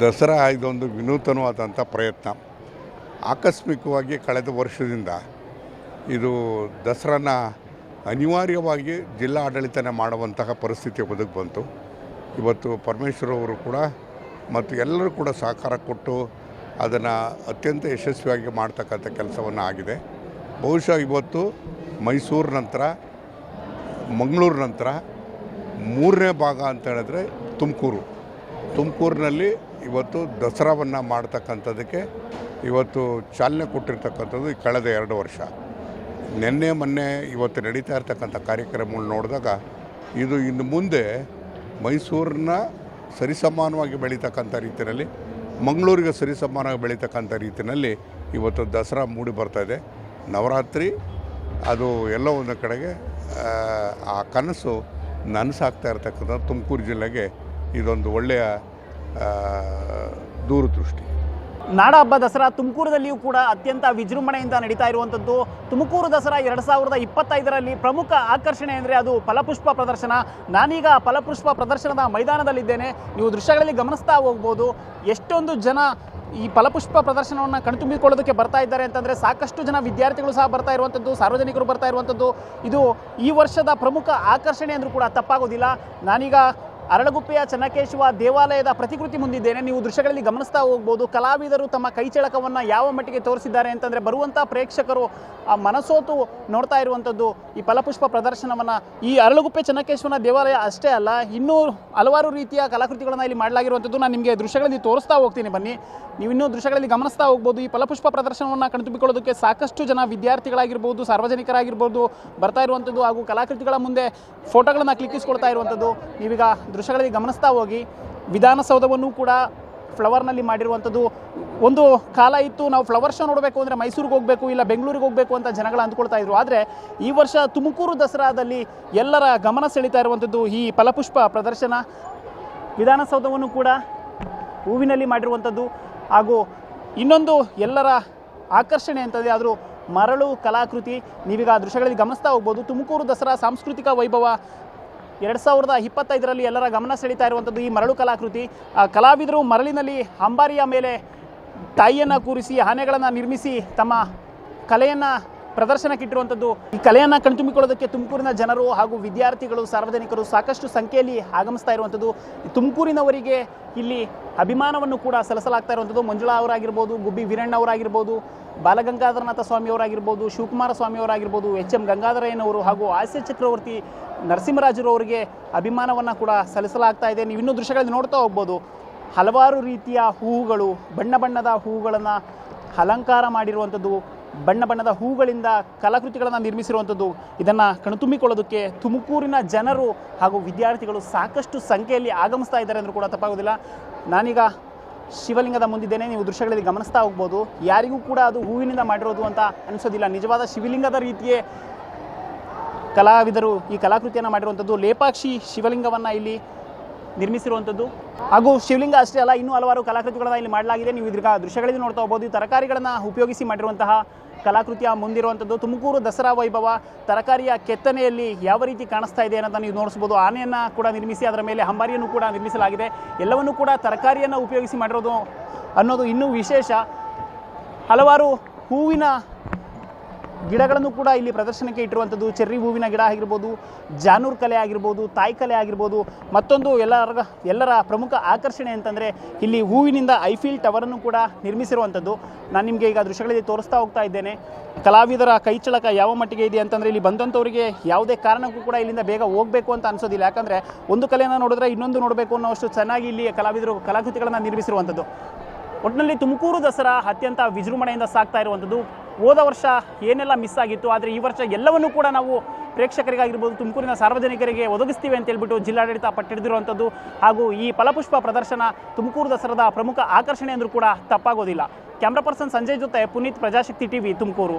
ದಸರಾ ಇದೊಂದು ವಿನೂತನವಾದಂಥ ಪ್ರಯತ್ನ. ಆಕಸ್ಮಿಕವಾಗಿ ಕಳೆದ ವರ್ಷದಿಂದ ಇದು ದಸರಾನ ಅನಿವಾರ್ಯವಾಗಿ ಜಿಲ್ಲಾ ಆಡಳಿತನೇ ಮಾಡುವಂತಹ ಪರಿಸ್ಥಿತಿ ಒದಗಿ ಬಂತು. ಇವತ್ತು ಪರಮೇಶ್ವರ್ ಅವರು ಕೂಡ ಮತ್ತು ಎಲ್ಲರೂ ಕೂಡ ಸಹಕಾರ ಕೊಟ್ಟು ಅದನ್ನು ಅತ್ಯಂತ ಯಶಸ್ವಿಯಾಗಿ ಮಾಡ್ತಕ್ಕಂಥ ಕೆಲಸವನ್ನು ಆಗಿದೆ. ಬಹುಶಃ ಇವತ್ತು ಮೈಸೂರು ನಂತರ ಮಂಗಳೂರು ನಂತರ ಮೂರನೇ ಭಾಗ ಅಂತ ಹೇಳಿದ್ರೆ ತುಮಕೂರಿನಲ್ಲಿ ಇವತ್ತು ದಸರಾವನ್ನು ಮಾಡ್ತಕ್ಕಂಥದ್ದಕ್ಕೆ ಇವತ್ತು ಚಾಲನೆ ಕೊಟ್ಟಿರ್ತಕ್ಕಂಥದ್ದು ಕಳೆದ 2 ವರ್ಷ. ನಿನ್ನೆ ಮೊನ್ನೆ ಇವತ್ತು ನಡೀತಾ ಇರ್ತಕ್ಕಂಥ ಕಾರ್ಯಕ್ರಮಗಳು ನೋಡಿದಾಗ ಇದು ಇನ್ನು ಮುಂದೆ ಮೈಸೂರನ್ನ ಸರಿಸಮಾನವಾಗಿ ಬೆಳೀತಕ್ಕಂಥ ರೀತಿಯಲ್ಲಿ, ಮಂಗಳೂರಿಗೆ ಸರಿಸಮಾನವಾಗಿ ಬೆಳೀತಕ್ಕಂಥ ರೀತಿಯಲ್ಲಿ ಇವತ್ತು ದಸರಾ ಮೂಡಿ ಬರ್ತಾಯಿದೆ. ನವರಾತ್ರಿ ಅದು ಎಲ್ಲೋ ಒಂದು ಕಡೆಗೆ ಆ ಕನಸು ನನಸಾಗ್ತಾ ಇರ್ತಕ್ಕಂಥ ತುಮಕೂರು ಜಿಲ್ಲೆಗೆ ಇದೊಂದು ಒಳ್ಳೆಯ ದೂರದೃಷ್ಟಿ. ನಾಡ ಹಬ್ಬ ದಸರಾ ತುಮಕೂರಿನಲ್ಲಿಯೂ ಕೂಡ ಅತ್ಯಂತ ವಿಜೃಂಭಣೆಯಿಂದ ನಡೀತಾ ಇರುವಂಥದ್ದು. ತುಮಕೂರು ದಸರಾ 2025ರಲ್ಲಿ ಪ್ರಮುಖ ಆಕರ್ಷಣೆ ಅಂದರೆ ಅದು ಫಲಪುಷ್ಪ ಪ್ರದರ್ಶನ. ನಾನೀಗ ಫಲಪುಷ್ಪ ಪ್ರದರ್ಶನದ ಮೈದಾನದಲ್ಲಿದ್ದೇನೆ. ನೀವು ದೃಶ್ಯಗಳಲ್ಲಿ ಗಮನಿಸ್ತಾ ಹೋಗ್ಬೋದು ಎಷ್ಟೊಂದು ಜನ ಈ ಫಲಪುಷ್ಪ ಪ್ರದರ್ಶನವನ್ನು ಕಣ್ತುಂಬಿಕೊಳ್ಳೋದಕ್ಕೆ ಬರ್ತಾ ಇದ್ದಾರೆ ಅಂತಂದರೆ ಸಾಕಷ್ಟು ಜನ ವಿದ್ಯಾರ್ಥಿಗಳು ಸಹ ಬರ್ತಾ ಇರುವಂಥದ್ದು, ಸಾರ್ವಜನಿಕರು ಬರ್ತಾ ಇರುವಂಥದ್ದು. ಇದು ಈ ವರ್ಷದ ಪ್ರಮುಖ ಆಕರ್ಷಣೆ ಅಂದರೂ ಕೂಡ ತಪ್ಪಾಗೋದಿಲ್ಲ. ನಾನೀಗ ಅರಳಗುಪ್ಪೆಯ ಚೆನ್ನಕೇಶವ ದೇವಾಲಯದ ಪ್ರತಿಕೃತಿ ಮುಂದಿದ್ದೇನೆ. ನೀವು ದೃಶ್ಯಗಳಲ್ಲಿ ಗಮನಿಸ್ತಾ ಹೋಗ್ಬೋದು ಕಲಾವಿದರು ತಮ್ಮ ಕೈಚಳಕವನ್ನು ಯಾವ ಮಟ್ಟಿಗೆ ತೋರಿಸಿದ್ದಾರೆ ಅಂತಂದರೆ ಬರುವಂಥ ಪ್ರೇಕ್ಷಕರು ಮನಸೋತು ನೋಡ್ತಾ ಇರುವಂಥದ್ದು ಈ ಫಲಪುಷ್ಪ ಪ್ರದರ್ಶನವನ್ನು. ಈ ಅರಳಗುಪ್ಪೆ ಚೆನ್ನಕೇಶವನ ದೇವಾಲಯ ಅಷ್ಟೇ ಅಲ್ಲ, ಇನ್ನೂ ಹಲವಾರು ರೀತಿಯ ಕಲಾಕೃತಿಗಳನ್ನು ಇಲ್ಲಿ ಮಾಡಲಾಗಿರುವಂಥದ್ದು. ನಾನು ನಿಮಗೆ ದೃಶ್ಯಗಳಲ್ಲಿ ತೋರಿಸ್ತಾ ಹೋಗ್ತೀನಿ, ಬನ್ನಿ. ನೀವು ಇನ್ನೂ ದೃಶ್ಯಗಳಲ್ಲಿ ಗಮನಿಸ್ತಾ ಹೋಗ್ಬೋದು. ಈ ಫಲಪುಷ್ಪ ಪ್ರದರ್ಶನವನ್ನು ಕಣ್ತುಂಬಿಕೊಳ್ಳೋದಕ್ಕೆ ಸಾಕಷ್ಟು ಜನ ವಿದ್ಯಾರ್ಥಿಗಳಾಗಿರ್ಬೋದು, ಸಾರ್ವಜನಿಕರಾಗಿರ್ಬೋದು ಬರ್ತಾ ಇರುವಂಥದ್ದು. ಹಾಗೂ ಕಲಾಕೃತಿಗಳ ಮುಂದೆ ಫೋಟೋಗಳನ್ನು ಕ್ಲಿಕ್ಕಿಸ್ಕೊಳ್ತಾ ಇರುವಂಥದ್ದು ನೀವೀಗ ದೃಶ್ಯಗಳಲ್ಲಿ ಗಮನಿಸ್ತಾ ಹೋಗಿ. ವಿಧಾನಸೌಧವನ್ನು ಕೂಡ ಫ್ಲವರ್ನಲ್ಲಿ ಮಾಡಿರುವಂಥದ್ದು. ಒಂದು ಕಾಲ ಇತ್ತು ನಾವು ಫ್ಲವರ್ ಶೋ ನೋಡಬೇಕು ಅಂದರೆ ಮೈಸೂರಿಗೆ ಹೋಗಬೇಕು, ಇಲ್ಲ ಬೆಂಗಳೂರಿಗೆ ಹೋಗಬೇಕು ಅಂತ ಜನಗಳು ಅಂದ್ಕೊಳ್ತಾ ಇದ್ರು. ಆದರೆ ಈ ವರ್ಷ ತುಮಕೂರು ದಸರಾದಲ್ಲಿ ಎಲ್ಲರ ಗಮನ ಸೆಳೀತಾ ಇರುವಂಥದ್ದು ಈ ಫಲಪುಷ್ಪ ಪ್ರದರ್ಶನ. ವಿಧಾನಸೌಧವನ್ನು ಕೂಡ ಹೂವಿನಲ್ಲಿ ಮಾಡಿರುವಂಥದ್ದು. ಹಾಗೂ ಇನ್ನೊಂದು ಎಲ್ಲರ ಆಕರ್ಷಣೆ ಅಂತಂದರೆ ಅದು ಮರಳು ಕಲಾಕೃತಿ. ನೀವೀಗ ದೃಶ್ಯಗಳಲ್ಲಿ ಗಮನಿಸ್ತಾ ಹೋಗ್ಬೋದು. ತುಮಕೂರು ದಸರಾ ಸಾಂಸ್ಕೃತಿಕ ವೈಭವ 2025ರಲ್ಲಿ ಎಲ್ಲರ ಗಮನ ಸೆಳೀತಾ ಇರುವಂಥದ್ದು ಈ ಮರಳು ಕಲಾಕೃತಿ. ಕಲಾವಿದರು ಮರಳಿನಲ್ಲಿ ಅಂಬಾರಿಯ ಮೇಲೆ ತಾಯಿಯನ್ನು ಕೂರಿಸಿ ಆನೆಗಳನ್ನು ನಿರ್ಮಿಸಿ ತಮ್ಮ ಕಲೆಯನ್ನು ಪ್ರದರ್ಶನಕ್ಕಿಟ್ಟಿರುವಂಥದ್ದು. ಈ ಕಲೆಯನ್ನು ಕಣ್ತುಂಬಿಕೊಳ್ಳೋದಕ್ಕೆ ತುಮಕೂರಿನ ಜನರು ಹಾಗೂ ವಿದ್ಯಾರ್ಥಿಗಳು, ಸಾರ್ವಜನಿಕರು ಸಾಕಷ್ಟು ಸಂಖ್ಯೆಯಲ್ಲಿ ಆಗಮಿಸ್ತಾ ಇರುವಂಥದ್ದು. ತುಮಕೂರಿನವರಿಗೆ ಇಲ್ಲಿ ಅಭಿಮಾನವನ್ನು ಕೂಡ ಸಲ್ಲಿಸಲಾಗ್ತಾ ಇರುವಂಥದ್ದು. ಮಂಜುಳಾ ಅವರಾಗಿರ್ಬೋದು, ಗುಬ್ಬಿ ವೀರಣ್ಣ ಅವರಾಗಿರ್ಬೋದು, ಬಾಲಗಂಗಾಧರನಾಥ ಸ್ವಾಮಿಯವರಾಗಿರ್ಬೋದು, ಶಿವಕುಮಾರ ಸ್ವಾಮಿಯವರಾಗಿರ್ಬೋದು, ಎಚ್.ಎಂ. ಗಂಗಾಧರಯ್ಯನವರು ಹಾಗೂ ಹಾಸ್ಯ ಚಕ್ರವರ್ತಿ ನರಸಿಂಹರಾಜರು ಅವರಿಗೆ ಅಭಿಮಾನವನ್ನು ಕೂಡ ಸಲ್ಲಿಸಲಾಗ್ತಾ ಇದೆ. ನೀವು ಇನ್ನೂ ದೃಶ್ಯಗಳಲ್ಲಿ ನೋಡ್ತಾ ಹೋಗ್ಬೋದು. ಹಲವಾರು ರೀತಿಯ ಹೂವುಗಳು, ಬಣ್ಣ ಬಣ್ಣದ ಹೂವುಗಳನ್ನು ಅಲಂಕಾರ ಮಾಡಿರುವಂಥದ್ದು, ಬಣ್ಣ ಬಣ್ಣದ ಹೂಗಳಿಂದ ಕಲಾಕೃತಿಗಳನ್ನು ನಿರ್ಮಿಸಿರುವಂಥದ್ದು. ಇದನ್ನು ಕಣ್ತುಂಬಿಕೊಳ್ಳೋದಕ್ಕೆ ತುಮಕೂರಿನ ಜನರು ಹಾಗೂ ವಿದ್ಯಾರ್ಥಿಗಳು ಸಾಕಷ್ಟು ಸಂಖ್ಯೆಯಲ್ಲಿ ಆಗಮಿಸ್ತಾ ಇದ್ದಾರೆ ಅಂದರೂ ಕೂಡ ತಪ್ಪಾಗೋದಿಲ್ಲ. ನಾನೀಗ ಶಿವಲಿಂಗದ ಮುಂದಿದ್ದೇನೆ. ನೀವು ದೃಶ್ಯಗಳಲ್ಲಿ ಗಮನಿಸ್ತಾ ಹೋಗ್ಬೋದು. ಯಾರಿಗೂ ಕೂಡ ಅದು ಹೂವಿನಿಂದ ಮಾಡಿರೋದು ಅಂತ ಅನಿಸೋದಿಲ್ಲ. ನಿಜವಾದ ಶಿವಲಿಂಗದ ರೀತಿಯೇ ಕಲಾವಿದರು ಈ ಕಲಾಕೃತಿಯನ್ನು ಮಾಡಿರುವಂಥದ್ದು. ಲೇಪಾಕ್ಷಿ ಶಿವಲಿಂಗವನ್ನು ಇಲ್ಲಿ ನಿರ್ಮಿಸಿರುವಂಥದ್ದು. ಹಾಗೂ ಶಿವಲಿಂಗ ಅಷ್ಟೇ ಅಲ್ಲ, ಇನ್ನೂ ಹಲವಾರು ಕಲಾಕೃತಿಗಳನ್ನು ಇಲ್ಲಿ ಮಾಡಲಾಗಿದೆ. ನೀವು ಇದೀಗ ದೃಶ್ಯಗಳಲ್ಲಿ ನೋಡ್ತಾ ಹೋಗ್ಬೋದು. ತರಕಾರಿಗಳನ್ನು ಉಪಯೋಗಿಸಿ ಮಾಡಿರುವಂತಹ ಕಲಾಕೃತಿಯ ಮುಂದಿರುವಂಥದ್ದು ತುಮಕೂರು ದಸರಾ ವೈಭವ. ತರಕಾರಿಯ ಕೆತ್ತನೆಯಲ್ಲಿ ಯಾವ ರೀತಿ ಕಾಣಿಸ್ತಾ ಇದೆ ಅನ್ನೋದನ್ನು ನೀವು ನೋಡಿಸ್ಬೋದು. ಆನೆಯನ್ನು ಕೂಡ ನಿರ್ಮಿಸಿ ಅದರ ಮೇಲೆ ಅಂಬಾರಿಯನ್ನು ಕೂಡ ನಿರ್ಮಿಸಲಾಗಿದೆ. ಎಲ್ಲವನ್ನೂ ಕೂಡ ತರಕಾರಿಯನ್ನು ಉಪಯೋಗಿಸಿ ಮಾಡಿರೋದು ಅನ್ನೋದು ಇನ್ನೂ ವಿಶೇಷ. ಹಲವಾರು ಹೂವಿನ ಗಿಡಗಳನ್ನು ಕೂಡ ಇಲ್ಲಿ ಪ್ರದರ್ಶನಕ್ಕೆ ಇಟ್ಟಿರುವಂಥದ್ದು. ಚೆರ್ರಿ ಹೂವಿನ ಗಿಡ ಆಗಿರ್ಬೋದು, ಜಾನೂರ್ ಕಲೆ ಆಗಿರ್ಬೋದು, ತಾಯಿ ಕಲೆ ಆಗಿರ್ಬೋದು. ಮತ್ತೊಂದು ಎಲ್ಲರ ಪ್ರಮುಖ ಆಕರ್ಷಣೆ ಅಂತಂದರೆ ಇಲ್ಲಿ ಹೂವಿನಿಂದ ಐಫಿಲ್ ಟವರನ್ನು ಕೂಡ ನಿರ್ಮಿಸಿರುವಂಥದ್ದು. ನಾನು ನಿಮಗೆ ಈಗ ದೃಶ್ಯಗಳಲ್ಲಿ ತೋರಿಸ್ತಾ ಹೋಗ್ತಾ ಇದ್ದೇನೆ. ಕಲಾವಿದರ ಕೈಚಳಕ ಯಾವ ಮಟ್ಟಿಗೆ ಇದೆ ಅಂತಂದರೆ ಇಲ್ಲಿ ಬಂದಂಥವರಿಗೆ ಯಾವುದೇ ಕಾರಣಕ್ಕೂ ಕೂಡ ಇಲ್ಲಿಂದ ಬೇಗ ಹೋಗಬೇಕು ಅಂತ ಅನಿಸೋದಿಲ್ಲ. ಯಾಕಂದರೆ ಒಂದು ಕಲೆಯನ್ನು ನೋಡಿದ್ರೆ ಇನ್ನೊಂದು ನೋಡಬೇಕು ಅನ್ನೋಷ್ಟು ಚೆನ್ನಾಗಿ ಇಲ್ಲಿ ಕಲಾವಿದರು ಕಲಾಕೃತಿಗಳನ್ನು ನಿರ್ಮಿಸಿರುವಂಥದ್ದು. ಒಟ್ಟಿನಲ್ಲಿ ತುಮಕೂರು ದಸರಾ ಅತ್ಯಂತ ವಿಜೃಂಭಣೆಯಿಂದ ಸಾಗ್ತಾ ಇರುವಂಥದ್ದು. ಹೋದ ವರ್ಷ ಏನೆಲ್ಲ ಮಿಸ್ ಆಗಿತ್ತು, ಆದರೆ ಈ ವರ್ಷ ಎಲ್ಲವನ್ನೂ ಕೂಡ ನಾವು ಪ್ರೇಕ್ಷಕರಿಗಾಗಿರ್ಬೋದು, ತುಮಕೂರಿನ ಸಾರ್ವಜನಿಕರಿಗೆ ಒದಗಿಸ್ತೀವಿ ಅಂತ ಹೇಳ್ಬಿಟ್ಟು ಜಿಲ್ಲಾಡಳಿತ ಪಟ್ಟಿಡಿದಿರುವಂಥದ್ದು. ಹಾಗೂ ಈ ಫಲಪುಷ್ಪ ಪ್ರದರ್ಶನ ತುಮಕೂರು ದಸರಾದ ಪ್ರಮುಖ ಆಕರ್ಷಣೆ ಅಂದರೂ ಕೂಡ ತಪ್ಪಾಗೋದಿಲ್ಲ. ಕ್ಯಾಮ್ರಾ ಪರ್ಸನ್ ಸಂಜಯ್ ಜೊತೆ ಪುನೀತ್, ಪ್ರಜಾಶಕ್ತಿ ಟಿವಿ, ತುಮಕೂರು.